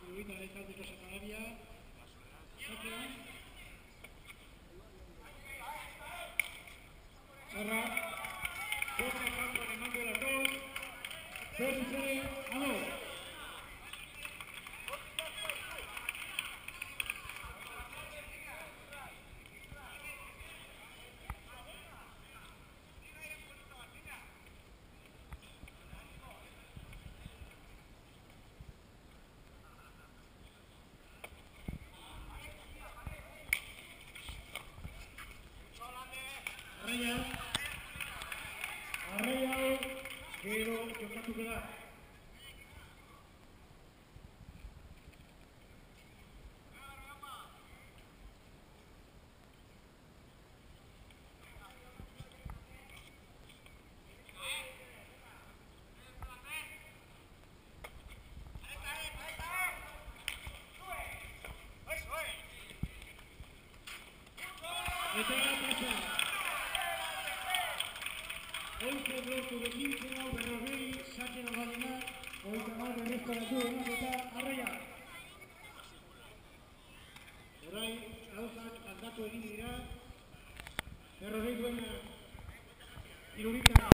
Irudita leitaldeko sakalaria. Sakea. Zarra. Boca campo de mando de las dos. 0-0, ¡vamos! Arraia, gero jokatuko da. Eta pasa. 11 lortu de 15 hau berrogei, sake nogalena, 30 berrestoratu enak eta arraia. Horai, gauzak aldatu egin dira, berrogei duena Irudita